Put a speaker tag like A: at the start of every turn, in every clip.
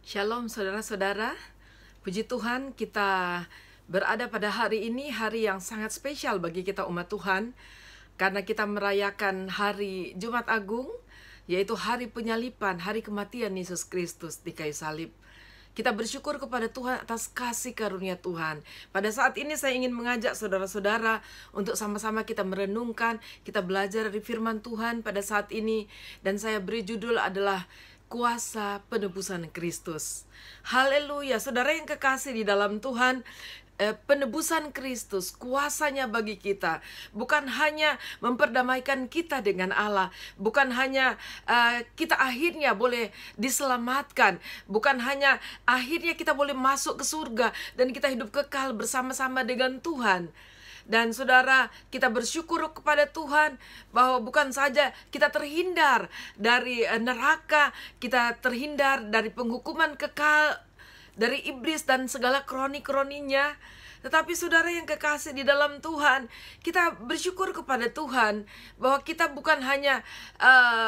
A: Shalom saudara-saudara, puji Tuhan kita berada pada hari ini, hari yang sangat spesial bagi kita umat Tuhan. Karena kita merayakan hari Jumat Agung, yaitu hari penyalipan, hari kematian Yesus Kristus di kayu salib. Kita bersyukur kepada Tuhan atas kasih karunia Tuhan. Pada saat ini saya ingin mengajak saudara-saudara untuk sama-sama kita merenungkan, kita belajar dari firman Tuhan pada saat ini. Dan saya beri judul adalah kuasa penebusan Kristus. Haleluya, saudara yang kekasih di dalam Tuhan, penebusan Kristus, kuasanya bagi kita, bukan hanya memperdamaikan kita dengan Allah, bukan hanya kita akhirnya boleh diselamatkan, bukan hanya akhirnya kita boleh masuk ke surga dan kita hidup kekal bersama-sama dengan Tuhan. Dan saudara, kita bersyukur kepada Tuhan bahwa bukan saja kita terhindar dari neraka, kita terhindar dari penghukuman kekal dari iblis dan segala kroni-kroninya. Tetapi saudara yang kekasih di dalam Tuhan, kita bersyukur kepada Tuhan bahwa kita bukan hanya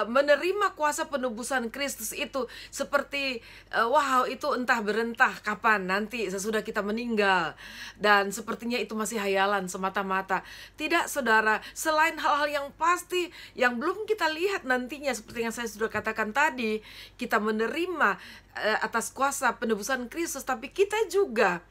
A: menerima kuasa penebusan Kristus itu seperti wow, itu entah berentah kapan nanti sesudah kita meninggal, dan sepertinya itu masih hayalan semata-mata. Tidak saudara, selain hal-hal yang pasti yang belum kita lihat nantinya, seperti yang saya sudah katakan tadi, kita menerima atas kuasa penebusan Kristus, tapi kita juga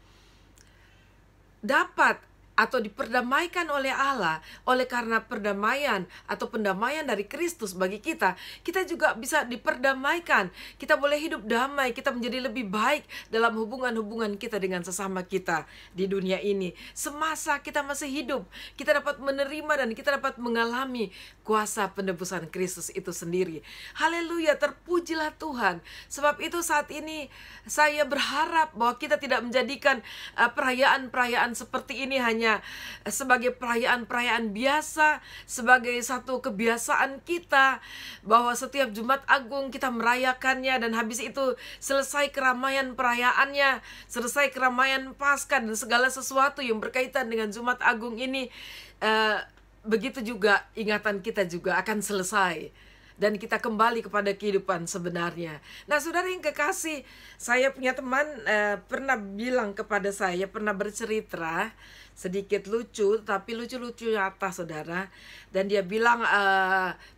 A: dapat atau diperdamaikan oleh Allah. Oleh karena perdamaian atau pendamaian dari Kristus bagi kita, kita juga bisa diperdamaikan. Kita boleh hidup damai, kita menjadi lebih baik dalam hubungan-hubungan kita dengan sesama kita di dunia ini. Semasa kita masih hidup, kita dapat menerima dan kita dapat mengalami kuasa penebusan Kristus itu sendiri. Haleluya, terpujilah Tuhan. Sebab itu saat ini saya berharap bahwa kita tidak menjadikan perayaan-perayaan seperti ini hanya sebagai perayaan-perayaan biasa, sebagai satu kebiasaan kita, bahwa setiap Jumat Agung kita merayakannya dan habis itu selesai keramaian perayaannya, selesai keramaian Paskah dan segala sesuatu yang berkaitan dengan Jumat Agung ini. Begitu juga ingatan kita juga akan selesai dan kita kembali kepada kehidupan sebenarnya. Nah, saudara yang kekasih, saya punya teman pernah bilang kepada saya, pernah bercerita sedikit lucu, tapi lucu-lucu nyata saudara. Dan dia bilang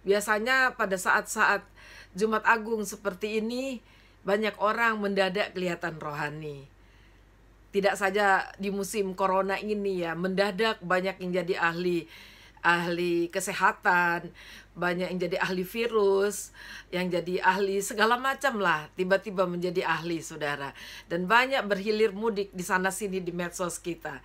A: biasanya pada saat-saat Jumat Agung seperti ini, banyak orang mendadak kelihatan rohani. Tidak saja di musim corona ini ya, mendadak banyak yang jadi ahli kesehatan, banyak yang jadi ahli virus, yang jadi ahli segala macam lah, tiba-tiba menjadi ahli saudara. Dan banyak berhilir mudik di sana sini di medsos kita.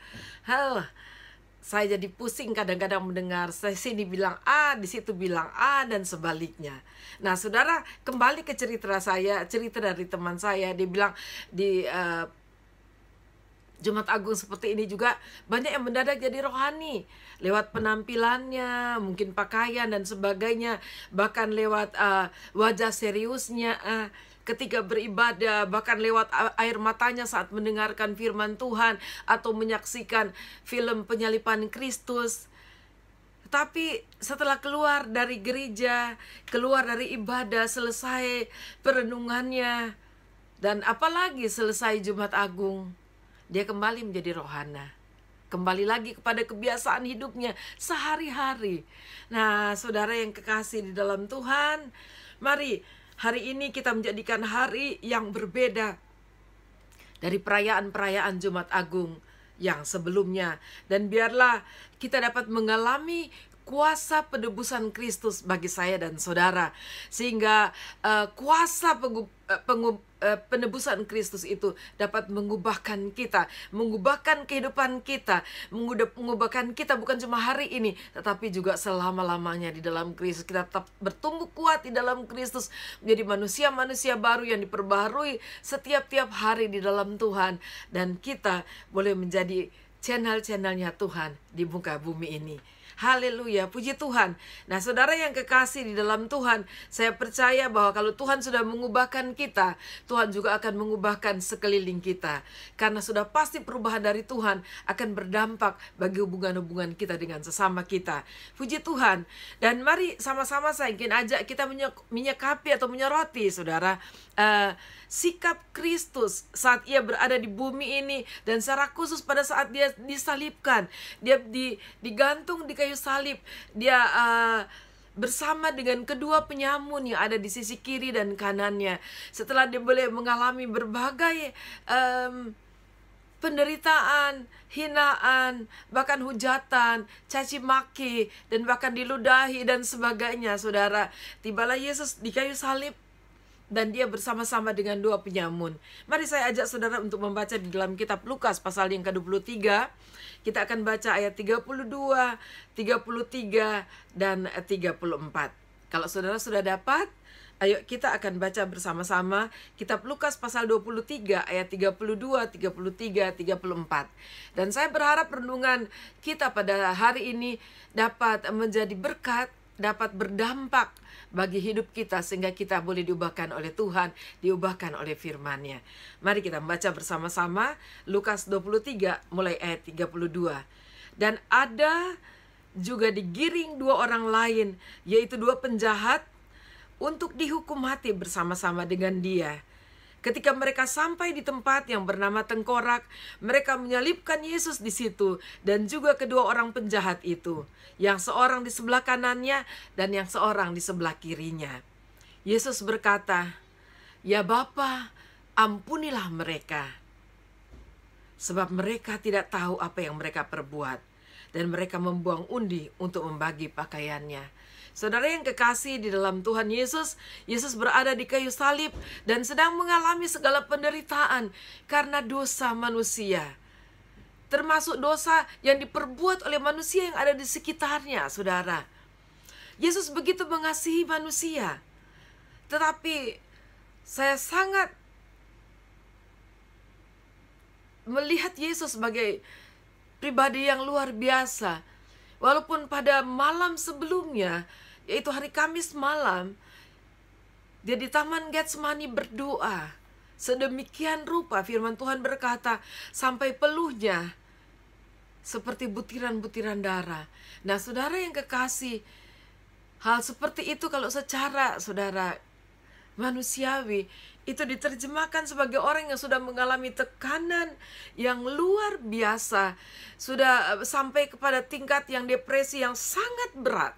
A: Saya jadi pusing kadang-kadang mendengar sini bilang A, di situ bilang A, dan sebaliknya. Nah saudara, kembali ke cerita saya, cerita dari teman saya. Dia bilang di Jumat Agung seperti ini juga banyak yang mendadak jadi rohani lewat penampilannya, mungkin pakaian dan sebagainya, bahkan lewat wajah seriusnya ketika beribadah, bahkan lewat air matanya saat mendengarkan firman Tuhan atau menyaksikan film penyalipan Kristus. Tapi setelah keluar dari gereja, keluar dari ibadah, selesai perenungannya, dan apalagi selesai Jumat Agung, dia kembali menjadi rohana, kembali lagi kepada kebiasaan hidupnya sehari-hari. Nah, saudara yang kekasih di dalam Tuhan, mari hari ini kita menjadikan hari yang berbeda dari perayaan-perayaan Jumat Agung yang sebelumnya. Dan biarlah kita dapat mengalami kuasa penebusan Kristus bagi saya dan saudara, sehingga kuasa penebusan Kristus itu dapat mengubahkan kita, mengubahkan kehidupan kita, mengubahkan kita bukan cuma hari ini, tetapi juga selama-lamanya di dalam Kristus. Kita tetap bertumbuh kuat di dalam Kristus, menjadi manusia-manusia baru yang diperbaharui setiap-tiap hari di dalam Tuhan, dan kita boleh menjadi channel-channelnya Tuhan di muka bumi ini. Haleluya, puji Tuhan. Nah, saudara yang kekasih di dalam Tuhan, saya percaya bahwa kalau Tuhan sudah mengubahkan kita, Tuhan juga akan mengubahkan sekeliling kita. Karena sudah pasti perubahan dari Tuhan akan berdampak bagi hubungan-hubungan kita dengan sesama kita. Puji Tuhan. Dan mari sama-sama saya ingin ajak kita menyikapi atau menyoroti, saudara, sikap Kristus saat ia berada di bumi ini, dan secara khusus pada saat dia disalibkan, dia digantung di kayu salib, dia bersama dengan kedua penyamun yang ada di sisi kiri dan kanannya. Setelah dia boleh mengalami berbagai penderitaan, hinaan, bahkan hujatan, caci maki, dan bahkan diludahi dan sebagainya, saudara, tibalah Yesus di kayu salib, dan dia bersama-sama dengan dua penyamun. Mari saya ajak saudara untuk membaca di dalam kitab Lukas pasal yang ke-23. Kita akan baca ayat 32, 33, dan 34. Kalau saudara sudah dapat, ayo kita akan baca bersama-sama kitab Lukas pasal 23 ayat 32, 33, 34. Dan saya berharap renungan kita pada hari ini dapat menjadi berkat, dapat berdampak bagi hidup kita, sehingga kita boleh diubahkan oleh Tuhan, diubahkan oleh firman-Nya. Mari kita membaca bersama-sama Lukas 23 mulai ayat 32. Dan ada juga digiring dua orang lain, yaitu dua penjahat, untuk dihukum mati bersama-sama dengan dia. Ketika mereka sampai di tempat yang bernama Tengkorak, mereka menyalibkan Yesus di situ, dan juga kedua orang penjahat itu, yang seorang di sebelah kanannya dan yang seorang di sebelah kirinya. Yesus berkata, "Ya Bapa, ampunilah mereka, sebab mereka tidak tahu apa yang mereka perbuat." Dan mereka membuang undi untuk membagi pakaiannya. Saudara yang kekasih di dalam Tuhan Yesus, Yesus berada di kayu salib dan sedang mengalami segala penderitaan karena dosa manusia. Termasuk dosa yang diperbuat oleh manusia yang ada di sekitarnya, saudara. Yesus begitu mengasihi manusia. Tetapi saya sangat melihat Yesus sebagai pribadi yang luar biasa. Walaupun pada malam sebelumnya, yaitu hari Kamis malam, dia di Taman Getsemani berdoa. Sedemikian rupa firman Tuhan berkata, sampai peluhnya seperti butiran-butiran darah. Nah, saudara yang kekasih, hal seperti itu kalau secara saudara manusiawi, itu diterjemahkan sebagai orang yang sudah mengalami tekanan yang luar biasa, sudah sampai kepada tingkat yang depresi yang sangat berat.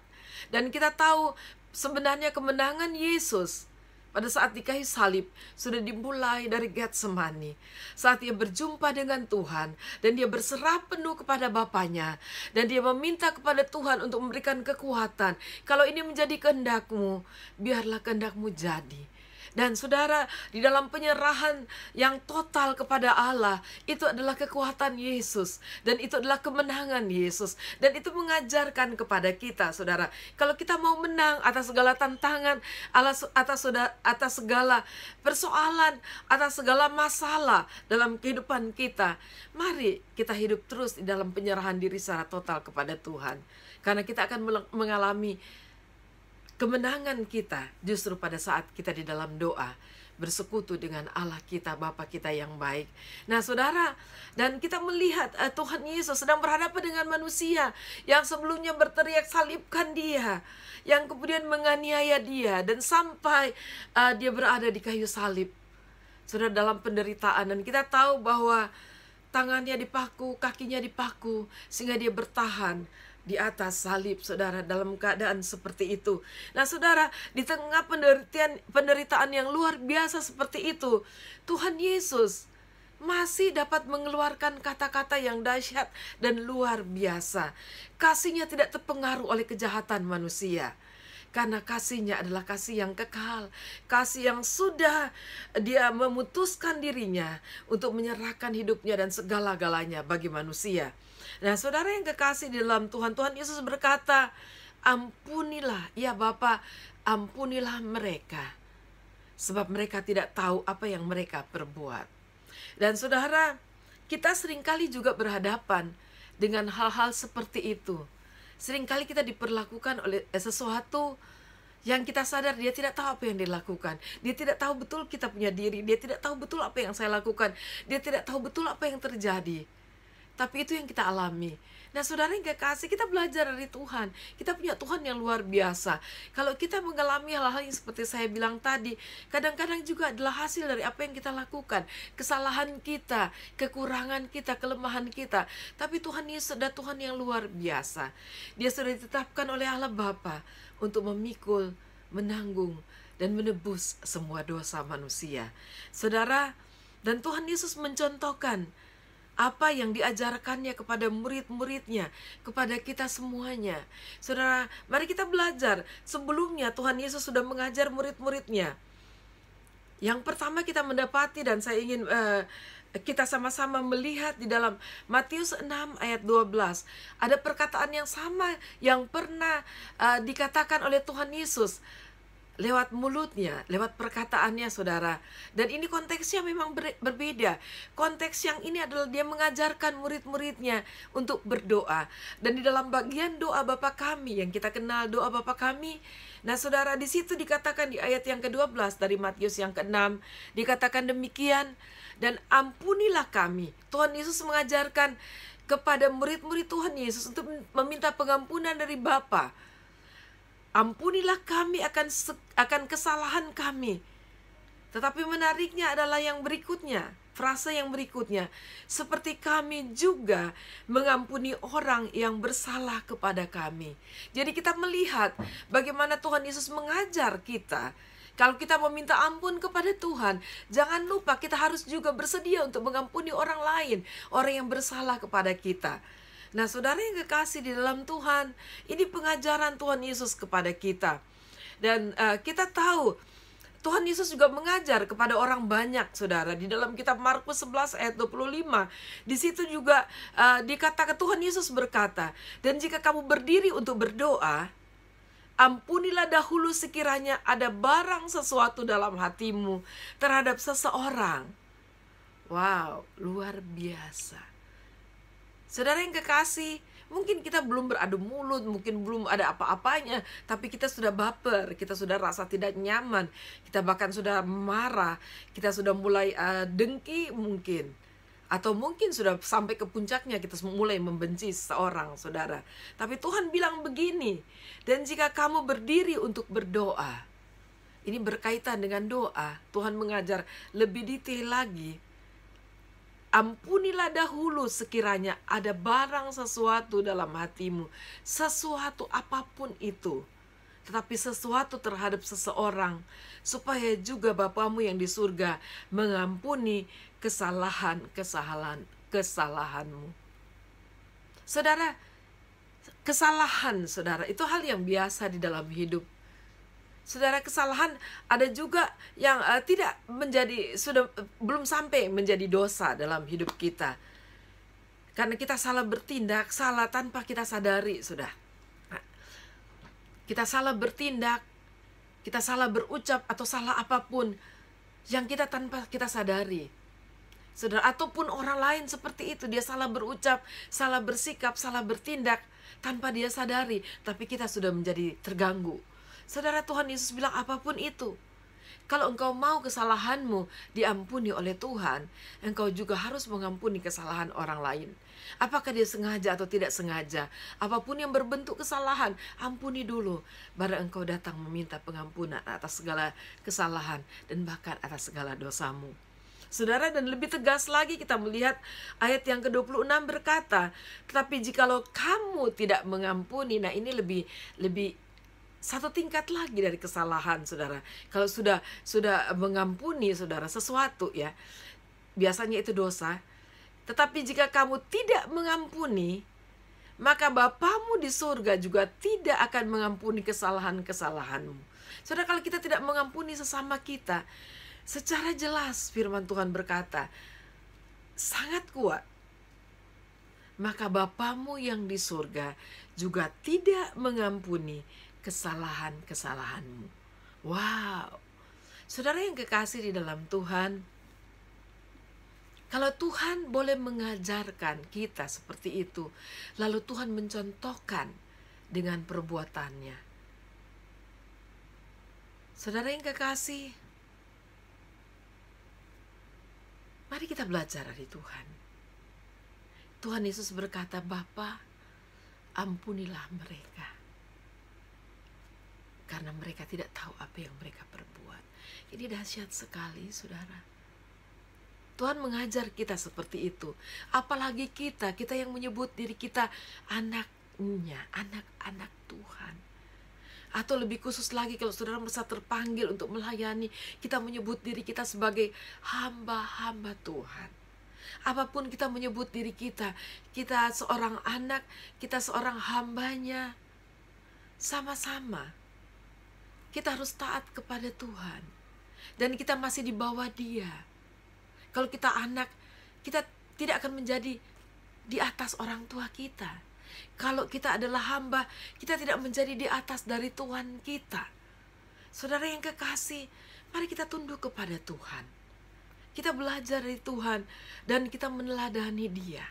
A: Dan kita tahu sebenarnya kemenangan Yesus pada saat di kayu salib sudah dimulai dari Getsemani. Saat dia berjumpa dengan Tuhan dan dia berserah penuh kepada Bapanya, dan dia meminta kepada Tuhan untuk memberikan kekuatan. Kalau ini menjadi kehendak-Mu, biarlah kehendak-Mu jadi. Dan saudara, di dalam penyerahan yang total kepada Allah, itu adalah kekuatan Yesus, dan itu adalah kemenangan Yesus. Dan itu mengajarkan kepada kita, saudara, kalau kita mau menang atas segala tantangan, atas segala persoalan, atas segala masalah dalam kehidupan kita, mari kita hidup terus di dalam penyerahan diri secara total kepada Tuhan. Karena kita akan mengalami kemenangan kita justru pada saat kita di dalam doa bersekutu dengan Allah kita, Bapa kita yang baik. Nah, saudara, dan kita melihat Tuhan Yesus sedang berhadapan dengan manusia yang sebelumnya berteriak salibkan dia, yang kemudian menganiaya dia, dan sampai dia berada di kayu salib, saudara, dalam penderitaan. Dan kita tahu bahwa tangannya dipaku, kakinya dipaku, sehingga dia bertahan di atas salib, saudara, dalam keadaan seperti itu. Nah, saudara, di tengah penderitaan yang luar biasa seperti itu, Tuhan Yesus masih dapat mengeluarkan kata-kata yang dahsyat dan luar biasa. Kasih-Nya tidak terpengaruh oleh kejahatan manusia, karena kasih-Nya adalah kasih yang kekal, kasih yang sudah dia memutuskan dirinya untuk menyerahkan hidupnya dan segala-galanya bagi manusia. Nah, saudara yang kekasih di dalam Tuhan, Tuhan Yesus berkata, ampunilah, ya Bapa, ampunilah mereka, sebab mereka tidak tahu apa yang mereka perbuat. Dan saudara, kita seringkali juga berhadapan dengan hal-hal seperti itu. Seringkali kita diperlakukan oleh sesuatu yang kita sadar dia tidak tahu apa yang dia lakukan. Dia tidak tahu betul kita punya diri. Dia tidak tahu betul apa yang saya lakukan. Dia tidak tahu betul apa yang terjadi. Tapi itu yang kita alami. Nah, saudara yang kekasih, kita belajar dari Tuhan. Kita punya Tuhan yang luar biasa. Kalau kita mengalami hal-hal yang seperti saya bilang tadi, kadang-kadang juga adalah hasil dari apa yang kita lakukan. Kesalahan kita, kekurangan kita, kelemahan kita. Tapi Tuhan Yesus adalah Tuhan yang luar biasa. Dia sudah ditetapkan oleh Allah Bapa untuk memikul, menanggung, dan menebus semua dosa manusia. Saudara, dan Tuhan Yesus mencontohkan apa yang diajarkannya kepada murid-muridnya, kepada kita semuanya. Saudara, mari kita belajar. Sebelumnya Tuhan Yesus sudah mengajar murid-muridnya. Yang pertama kita mendapati, dan saya ingin kita sama-sama melihat di dalam Matius 6 ayat 12. Ada perkataan yang sama yang pernah dikatakan oleh Tuhan Yesus lewat mulutnya, lewat perkataannya, saudara. Dan ini konteksnya memang berbeda. Konteks yang ini adalah dia mengajarkan murid-muridnya untuk berdoa. Dan di dalam bagian doa Bapa kami yang kita kenal, doa Bapa kami. Nah, saudara, di situ dikatakan di ayat yang ke-12 dari Matius yang ke-6, dikatakan demikian, dan ampunilah kami. Tuhan Yesus mengajarkan kepada murid-murid Tuhan Yesus untuk meminta pengampunan dari Bapa. Ampunilah kami akan kesalahan kami. Tetapi menariknya adalah yang berikutnya, frase yang berikutnya, seperti kami juga mengampuni orang yang bersalah kepada kami. Jadi kita melihat bagaimana Tuhan Yesus mengajar kita. Kalau kita meminta ampun kepada Tuhan, jangan lupa kita harus juga bersedia untuk mengampuni orang lain, orang yang bersalah kepada kita. Nah, saudara yang kekasih di dalam Tuhan, ini pengajaran Tuhan Yesus kepada kita. Dan kita tahu Tuhan Yesus juga mengajar kepada orang banyak, saudara. Di dalam kitab Markus 11 ayat 25, di situ juga dikatakan Tuhan Yesus berkata, dan jika kamu berdiri untuk berdoa, ampunilah dahulu sekiranya ada barang sesuatu dalam hatimu terhadap seseorang. Wow, luar biasa. Saudara yang kekasih, mungkin kita belum beradu mulut, mungkin belum ada apa-apanya, tapi kita sudah baper, kita sudah rasa tidak nyaman, kita bahkan sudah marah, kita sudah mulai dengki mungkin. Atau mungkin sudah sampai ke puncaknya kita mulai membenci seorang, saudara. Tapi Tuhan bilang begini, dan jika kamu berdiri untuk berdoa, ini berkaitan dengan doa, Tuhan mengajar lebih detail lagi. Ampunilah dahulu sekiranya ada barang sesuatu dalam hatimu, sesuatu apapun itu, tetapi sesuatu terhadap seseorang, supaya juga Bapamu yang di surga mengampuni kesalahanmu. Saudara, kesalahan, saudara, itu hal yang biasa di dalam hidup. Saudara, kesalahan ada juga yang tidak menjadi, belum sampai menjadi dosa dalam hidup kita. Karena kita salah bertindak, salah tanpa kita sadari, sudah. Nah, kita salah bertindak, kita salah berucap atau salah apapun yang kita tanpa kita sadari. Saudara, ataupun orang lain seperti itu, dia salah berucap, salah bersikap, salah bertindak tanpa dia sadari, tapi kita sudah menjadi terganggu. Saudara, Tuhan Yesus bilang apapun itu, kalau engkau mau kesalahanmu diampuni oleh Tuhan, engkau juga harus mengampuni kesalahan orang lain. Apakah dia sengaja atau tidak sengaja, apapun yang berbentuk kesalahan, ampuni dulu, baru engkau datang meminta pengampunan atas segala kesalahan dan bahkan atas segala dosamu. Saudara, dan lebih tegas lagi kita melihat ayat yang ke-26 berkata, tetapi jikalau kamu tidak mengampuni, nah ini lebih satu tingkat lagi dari kesalahan, saudara. Kalau sudah mengampuni, saudara, sesuatu ya, biasanya itu dosa. Tetapi jika kamu tidak mengampuni, maka Bapamu di surga juga tidak akan mengampuni kesalahan-kesalahanmu. Saudara, kalau kita tidak mengampuni sesama kita, secara jelas firman Tuhan berkata, sangat kuat, maka Bapamu yang di surga juga tidak mengampuni kesalahan-kesalahanmu. Wow. Saudara yang kekasih di dalam Tuhan, kalau Tuhan boleh mengajarkan kita seperti itu, lalu Tuhan mencontohkan dengan perbuatannya. Saudara yang kekasih, mari kita belajar dari Tuhan. Tuhan Yesus berkata, Bapa, ampunilah mereka, karena mereka tidak tahu apa yang mereka perbuat. Ini dahsyat sekali, saudara. Tuhan mengajar kita seperti itu. Apalagi kita yang menyebut diri kita anaknya, anak-anak Tuhan. Atau lebih khusus lagi kalau saudara merasa terpanggil untuk melayani, kita menyebut diri kita sebagai hamba-hamba Tuhan. Apapun kita menyebut diri kita seorang anak, kita seorang hambanya, sama-sama kita harus taat kepada Tuhan. Dan kita masih di bawah Dia. Kalau kita anak, kita tidak akan menjadi di atas orang tua kita. Kalau kita adalah hamba, kita tidak menjadi di atas dari Tuhan kita. Saudara yang kekasih, mari kita tunduk kepada Tuhan. Kita belajar dari Tuhan dan kita meneladani Dia.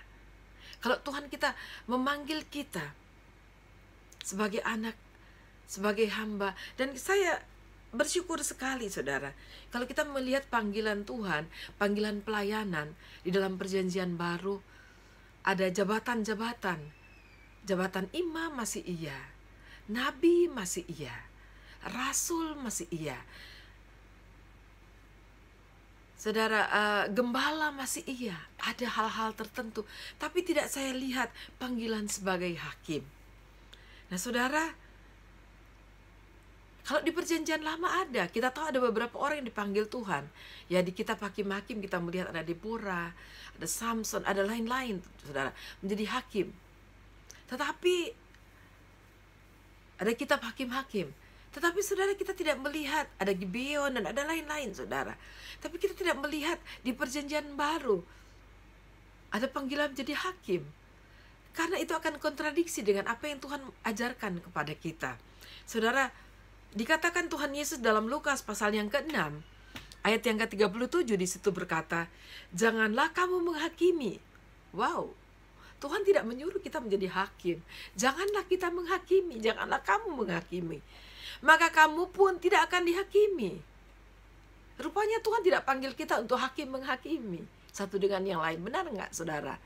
A: Kalau Tuhan kita memanggil kita sebagai anak, sebagai hamba, dan saya bersyukur sekali, saudara, kalau kita melihat panggilan Tuhan, panggilan pelayanan di dalam perjanjian baru, ada jabatan-jabatan. Jabatan imam masih iya, nabi masih iya, rasul masih iya, saudara, gembala masih iya. Ada hal-hal tertentu, tapi tidak saya lihat panggilan sebagai hakim. Nah, saudara, kalau di perjanjian lama ada, kita tahu ada beberapa orang yang dipanggil Tuhan. Ya, di kitab hakim-hakim kita melihat ada Deborah, ada Samson, ada lain-lain, saudara, menjadi hakim. Tetapi ada kitab hakim-hakim. Tetapi saudara, kita tidak melihat ada Gibeon dan ada lain-lain, saudara. Tapi kita tidak melihat di perjanjian baru ada panggilan menjadi hakim. Karena itu akan kontradiksi dengan apa yang Tuhan ajarkan kepada kita. Saudara, dikatakan Tuhan Yesus dalam Lukas pasal yang ke-6, ayat yang ke-37 di situ berkata, janganlah kamu menghakimi. Wow, Tuhan tidak menyuruh kita menjadi hakim. Janganlah kita menghakimi, janganlah kamu menghakimi. Maka kamu pun tidak akan dihakimi. Rupanya Tuhan tidak panggil kita untuk hakim menghakimi satu dengan yang lain. Benar enggak, saudara?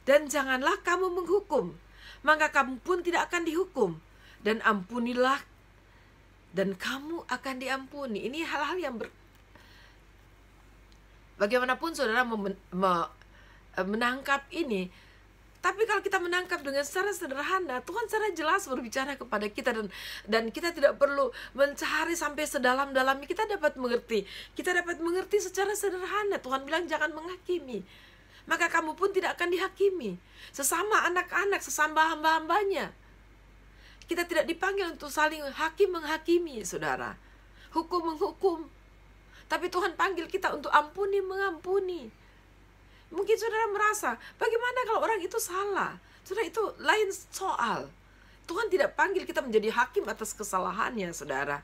A: Dan janganlah kamu menghukum, maka kamu pun tidak akan dihukum. Dan ampunilah, dan kamu akan diampuni. Ini hal-hal yang bagaimanapun saudara menangkap ini. Tapi kalau kita menangkap dengan secara sederhana, Tuhan secara jelas berbicara kepada kita, dan kita tidak perlu mencari sampai sedalam-dalamnya. Kita dapat mengerti. Kita dapat mengerti secara sederhana. Tuhan bilang jangan menghakimi, maka kamu pun tidak akan dihakimi. Sesama anak-anak, sesama hamba-hambanya. Kita tidak dipanggil untuk saling hakim menghakimi, saudara. Hukum menghukum. Tapi Tuhan panggil kita untuk ampuni mengampuni. Mungkin saudara merasa, bagaimana kalau orang itu salah? Saudara, itu lain soal. Tuhan tidak panggil kita menjadi hakim atas kesalahannya, saudara.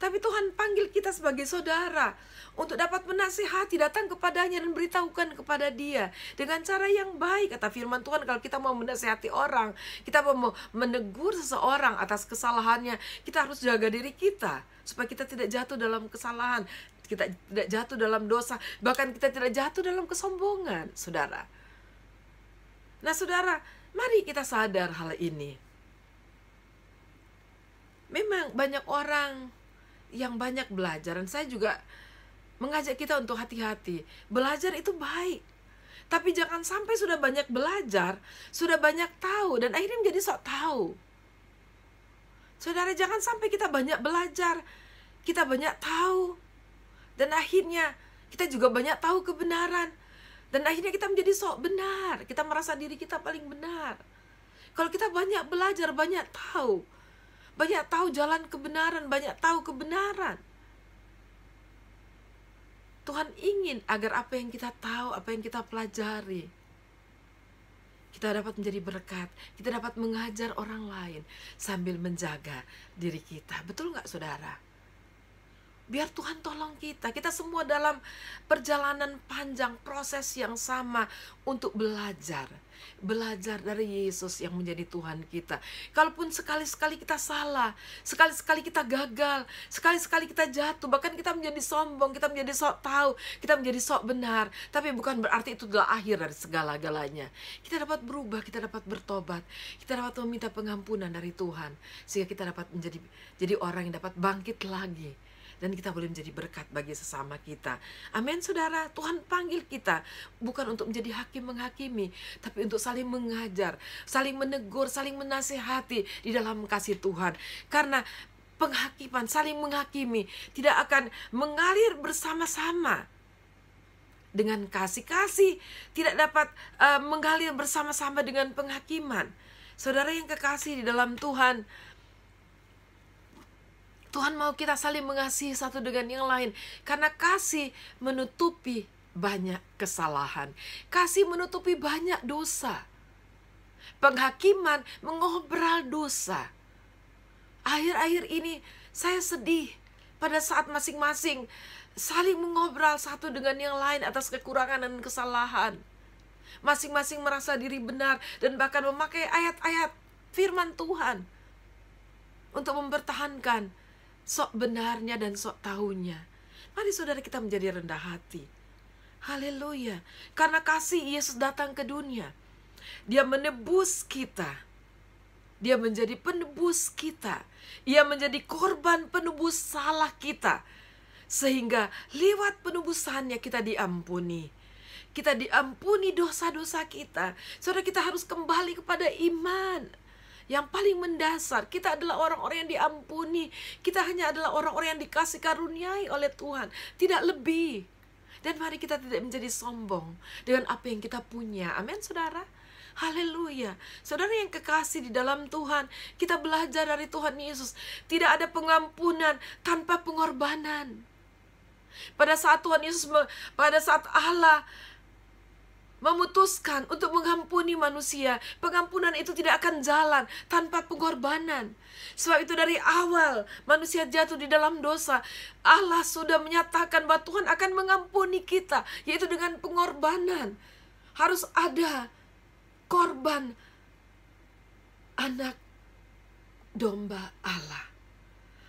A: Tapi Tuhan panggil kita sebagai saudara untuk dapat menasihati, datang kepadanya dan beritahukan kepada dia dengan cara yang baik. Kata firman Tuhan, kalau kita mau menasihati orang, kita mau menegur seseorang atas kesalahannya, kita harus jaga diri kita supaya kita tidak jatuh dalam kesalahan, kita tidak jatuh dalam dosa, bahkan kita tidak jatuh dalam kesombongan, saudara. Nah, saudara, mari kita sadar hal ini. Memang banyak orang yang banyak belajar, dan saya juga mengajak kita untuk hati-hati. Belajar itu baik, tapi jangan sampai sudah banyak belajar, sudah banyak tahu, dan akhirnya menjadi sok tahu. Saudara, jangan sampai kita banyak belajar, kita banyak tahu, dan akhirnya kita juga banyak tahu kebenaran, dan akhirnya kita menjadi sok benar. Kita merasa diri kita paling benar. Kalau kita banyak belajar, banyak tahu jalan kebenaran, banyak tahu kebenaran. Tuhan ingin agar apa yang kita tahu, apa yang kita pelajari, kita dapat menjadi berkat, kita dapat mengajar orang lain sambil menjaga diri kita. Betul nggak, saudara? Biar Tuhan tolong kita. Kita semua dalam perjalanan panjang, proses yang sama untuk belajar. Belajar dari Yesus yang menjadi Tuhan kita. Kalaupun sekali-sekali kita salah, sekali-sekali kita gagal, sekali-sekali kita jatuh, bahkan kita menjadi sombong, kita menjadi sok tahu, kita menjadi sok benar, tapi bukan berarti itu adalah akhir dari segala-galanya. Kita dapat berubah, kita dapat bertobat, kita dapat meminta pengampunan dari Tuhan, sehingga kita dapat jadi orang yang dapat bangkit lagi. Dan kita boleh menjadi berkat bagi sesama kita. Amin, saudara. Tuhan panggil kita bukan untuk menjadi hakim menghakimi, tapi untuk saling mengajar, saling menegur, saling menasihati di dalam kasih Tuhan. Karena penghakiman, saling menghakimi tidak akan mengalir bersama-sama dengan kasih-kasih, tidak dapat mengalir bersama-sama dengan penghakiman. Saudara yang kekasih di dalam Tuhan, Tuhan mau kita saling mengasihi satu dengan yang lain. Karena kasih menutupi banyak kesalahan. Kasih menutupi banyak dosa. Penghakiman mengobral dosa. Akhir-akhir ini saya sedih pada saat masing-masing saling mengobral satu dengan yang lain atas kekurangan dan kesalahan. Masing-masing merasa diri benar dan bahkan memakai ayat-ayat firman Tuhan untuk mempertahankan sok benarnya dan sok tahunya. Mari saudara kita menjadi rendah hati. Haleluya. Karena kasih Yesus datang ke dunia. Dia menebus kita. Dia menjadi penebus kita. Ia menjadi korban penebus salah kita. Sehingga lewat penebusannya kita diampuni. Kita diampuni dosa-dosa kita. Saudara, kita harus kembali kepada iman yang paling mendasar. Kita adalah orang-orang yang diampuni. Kita hanya adalah orang-orang yang dikasih karuniai oleh Tuhan, tidak lebih. Dan mari kita tidak menjadi sombong dengan apa yang kita punya. Amin, saudara. Haleluya. Saudara yang kekasih di dalam Tuhan, kita belajar dari Tuhan Yesus. Tidak ada pengampunan tanpa pengorbanan. Pada saat Allah memutuskan untuk mengampuni manusia, pengampunan itu tidak akan jalan tanpa pengorbanan. Sebab itu dari awal manusia jatuh di dalam dosa, Allah sudah menyatakan bahwa Tuhan akan mengampuni kita, yaitu dengan pengorbanan. Harus ada korban anak domba Allah.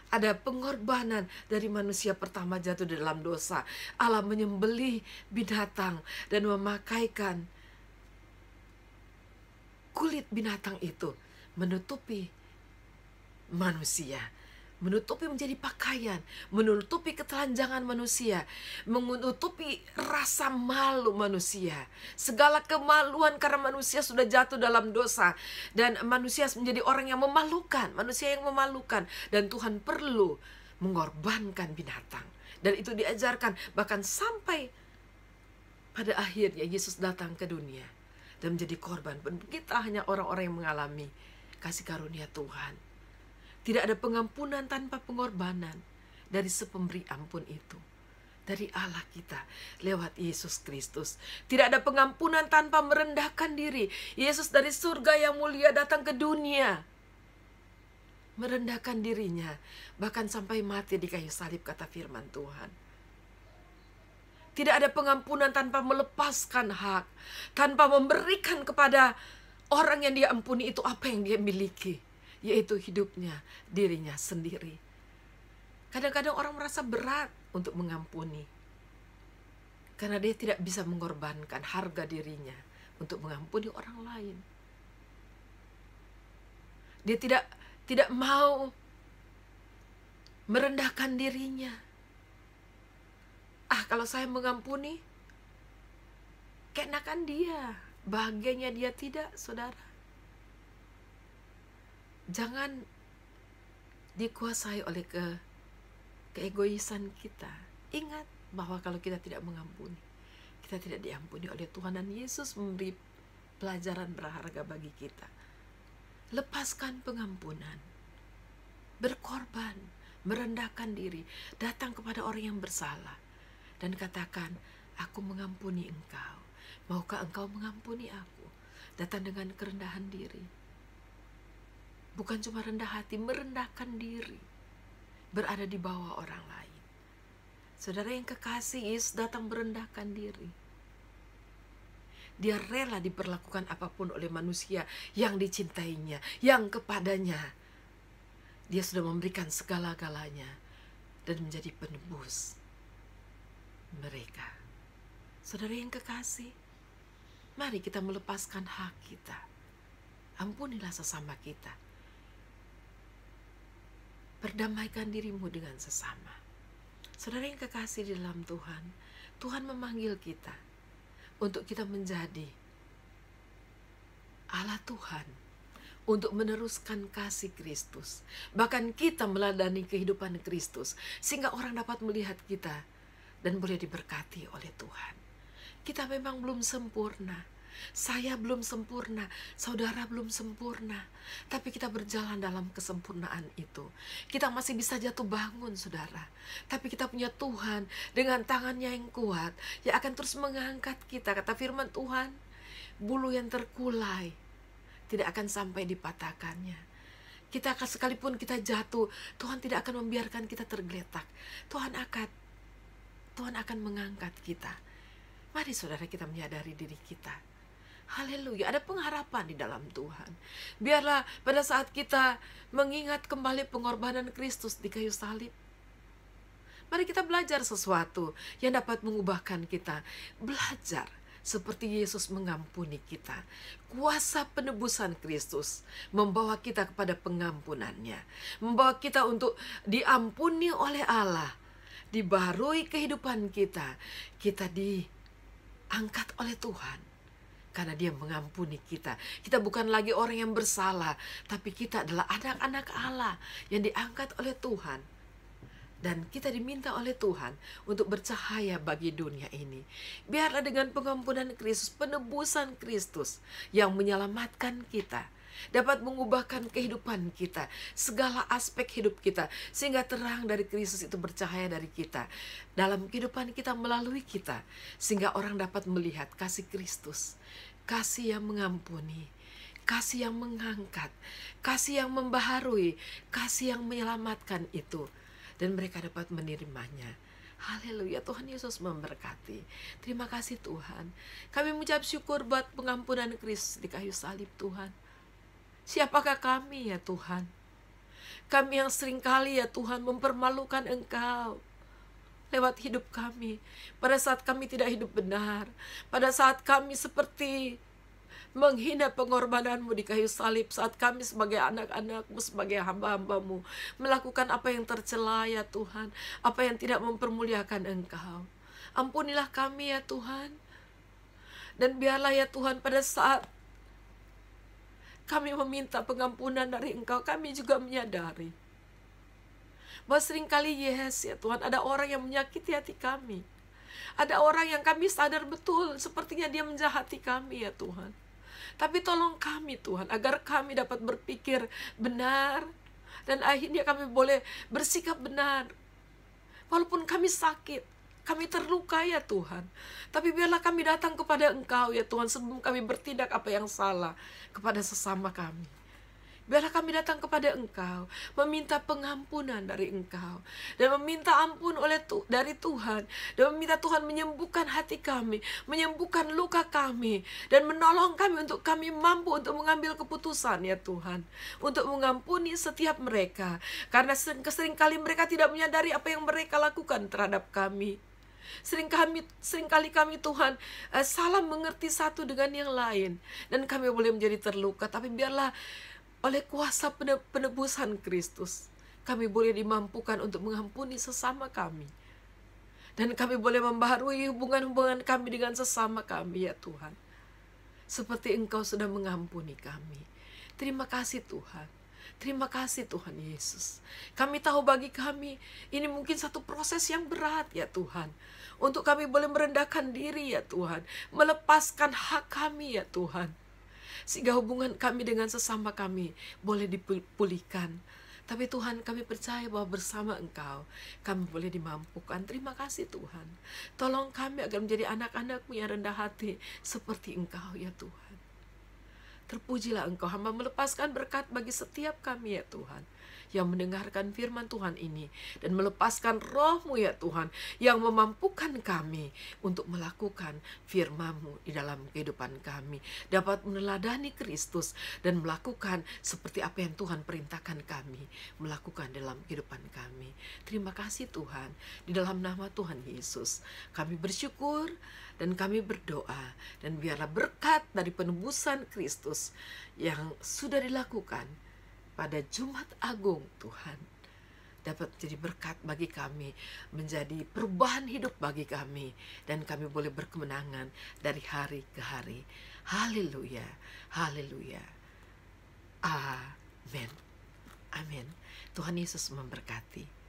A: Ada pengorbanan dari manusia pertama jatuh di dalam dosa. Allah menyembelih binatang dan memakaikan kulit binatang itu menutupi manusia, menutupi menjadi pakaian, menutupi ketelanjangan manusia, menutupi rasa malu manusia, segala kemaluan karena manusia sudah jatuh dalam dosa, dan manusia menjadi orang yang memalukan, manusia yang memalukan, dan Tuhan perlu mengorbankan binatang. Dan itu diajarkan bahkan sampai pada akhirnya Yesus datang ke dunia dan menjadi korban. Kita hanya orang-orang yang mengalami kasih karunia Tuhan. Tidak ada pengampunan tanpa pengorbanan dari sepemberi ampun itu, dari Allah kita lewat Yesus Kristus. Tidak ada pengampunan tanpa merendahkan diri. Yesus dari surga yang mulia datang ke dunia, merendahkan dirinya, bahkan sampai mati di kayu salib, kata firman Tuhan. Tidak ada pengampunan tanpa melepaskan hak, tanpa memberikan kepada orang yang dia ampuni itu apa yang dia miliki, yaitu hidupnya, dirinya sendiri. Kadang-kadang orang merasa berat untuk mengampuni, karena dia tidak bisa mengorbankan harga dirinya untuk mengampuni orang lain. Dia tidak mau merendahkan dirinya. Kalau saya mengampuni, keenakan dia, bahagianya dia. Tidak, saudara. Jangan dikuasai oleh keegoisan kita. Ingat bahwa kalau kita tidak mengampuni, kita tidak diampuni oleh Tuhan, dan Yesus memberi pelajaran berharga bagi kita. Lepaskan pengampunan, berkorban, merendahkan diri, datang kepada orang yang bersalah dan katakan, aku mengampuni engkau. Maukah engkau mengampuni aku? Datang dengan kerendahan diri. Bukan cuma rendah hati, merendahkan diri, berada di bawah orang lain. Saudara yang kekasih, Yesus datang merendahkan diri. Dia rela diperlakukan apapun oleh manusia yang dicintainya, yang kepadanya Dia sudah memberikan segala-galanya dan menjadi penebus mereka. Saudara yang kekasih, mari kita melepaskan hak kita. Ampunilah sesama kita. Perdamaikan dirimu dengan sesama. Saudara yang kekasih di dalam Tuhan, Tuhan memanggil kita untuk kita menjadi Allah Tuhan, untuk meneruskan kasih Kristus. Bahkan kita meladani kehidupan Kristus, sehingga orang dapat melihat kita dan boleh diberkati oleh Tuhan. Kita memang belum sempurna. Saya belum sempurna, saudara belum sempurna, tapi kita berjalan dalam kesempurnaan itu. Kita masih bisa jatuh bangun, saudara, tapi kita punya Tuhan dengan tangannya yang kuat, yang akan terus mengangkat kita. Kata firman Tuhan, bulu yang terkulai tidak akan sampai dipatahkannya. Kita sekalipun kita jatuh, Tuhan tidak akan membiarkan kita tergeletak. Tuhan akan mengangkat kita. Mari saudara kita menyadari diri kita. Haleluya, ada pengharapan di dalam Tuhan. Biarlah pada saat kita mengingat kembali pengorbanan Kristus di kayu salib, mari kita belajar sesuatu yang dapat mengubahkan kita. Belajar seperti Yesus mengampuni kita. Kuasa penebusan Kristus membawa kita kepada pengampunannya, membawa kita untuk diampuni oleh Allah, dibaharui kehidupan kita. Kita diangkat oleh Tuhan karena Dia mengampuni kita. Kita bukan lagi orang yang bersalah, tapi kita adalah anak-anak Allah yang diangkat oleh Tuhan. Dan kita diminta oleh Tuhan untuk bercahaya bagi dunia ini. Biarlah dengan pengampunan Kristus, penebusan Kristus yang menyelamatkan kita, dapat mengubahkan kehidupan kita, segala aspek hidup kita, sehingga terang dari Kristus itu bercahaya dari kita, dalam kehidupan kita, melalui kita, sehingga orang dapat melihat kasih Kristus, kasih yang mengampuni, kasih yang mengangkat, kasih yang membaharui, kasih yang menyelamatkan itu. Dan mereka dapat menerimanya. Haleluya, Tuhan Yesus memberkati. Terima kasih Tuhan. Kami mengucap syukur buat pengampunan Kristus di kayu salib Tuhan. Siapakah kami ya Tuhan? Kami yang seringkali ya Tuhan mempermalukan Engkau lewat hidup kami. Pada saat kami tidak hidup benar. Pada saat kami seperti menghina pengorbanan-Mu di kayu salib, saat kami sebagai anak-anak-Mu, sebagai hamba-hamba-Mu melakukan apa yang tercela ya Tuhan, apa yang tidak mempermuliakan Engkau. Ampunilah kami ya Tuhan. Dan biarlah ya Tuhan, pada saat kami meminta pengampunan dari Engkau, kami juga menyadari bahwa seringkali ya Tuhan, ada orang yang menyakiti hati kami. Ada orang yang kami sadar betul sepertinya dia menjahati kami ya Tuhan. Tapi tolong kami Tuhan, agar kami dapat berpikir benar, dan akhirnya kami boleh bersikap benar. Walaupun kami sakit, kami terluka ya Tuhan, tapi biarlah kami datang kepada Engkau ya Tuhan, sebelum kami bertindak apa yang salah kepada sesama kami. Biarlah kami datang kepada Engkau, meminta pengampunan dari Engkau, dan meminta ampun dari Tuhan, dan meminta Tuhan menyembuhkan hati kami, menyembuhkan luka kami, dan menolong kami untuk kami mampu untuk mengambil keputusan ya Tuhan, untuk mengampuni setiap mereka, karena seringkali mereka tidak menyadari apa yang mereka lakukan terhadap kami. Seringkali kami Tuhan salah mengerti satu dengan yang lain, dan kami boleh menjadi terluka. Tapi biarlah oleh kuasa penebusan Kristus, kami boleh dimampukan untuk mengampuni sesama kami. Dan kami boleh membaharui hubungan-hubungan kami dengan sesama kami ya Tuhan, seperti Engkau sudah mengampuni kami. Terima kasih Tuhan. Terima kasih Tuhan Yesus. Kami tahu bagi kami ini mungkin satu proses yang berat ya Tuhan, untuk kami boleh merendahkan diri ya Tuhan, melepaskan hak kami ya Tuhan, sehingga hubungan kami dengan sesama kami boleh dipulihkan. Tapi Tuhan, kami percaya bahwa bersama Engkau kami boleh dimampukan. Terima kasih Tuhan. Tolong kami agar menjadi anak-anak-Mu yang rendah hati seperti Engkau ya Tuhan. Terpujilah Engkau, hamba melepaskan berkat bagi setiap kami ya Tuhan. yang mendengarkan firman Tuhan ini dan melepaskan Roh-Mu ya Tuhan, yang memampukan kami untuk melakukan firman-Mu di dalam kehidupan kami, dapat meneladani Kristus dan melakukan seperti apa yang Tuhan perintahkan kami melakukan dalam kehidupan kami. Terima kasih Tuhan, di dalam nama Tuhan Yesus kami bersyukur dan kami berdoa, dan biarlah berkat dari penebusan Kristus yang sudah dilakukan pada Jumat Agung Tuhan dapat menjadi berkat bagi kami, menjadi perubahan hidup bagi kami, dan kami boleh berkemenangan dari hari ke hari. Haleluya, haleluya, amin, amin. Tuhan Yesus memberkati.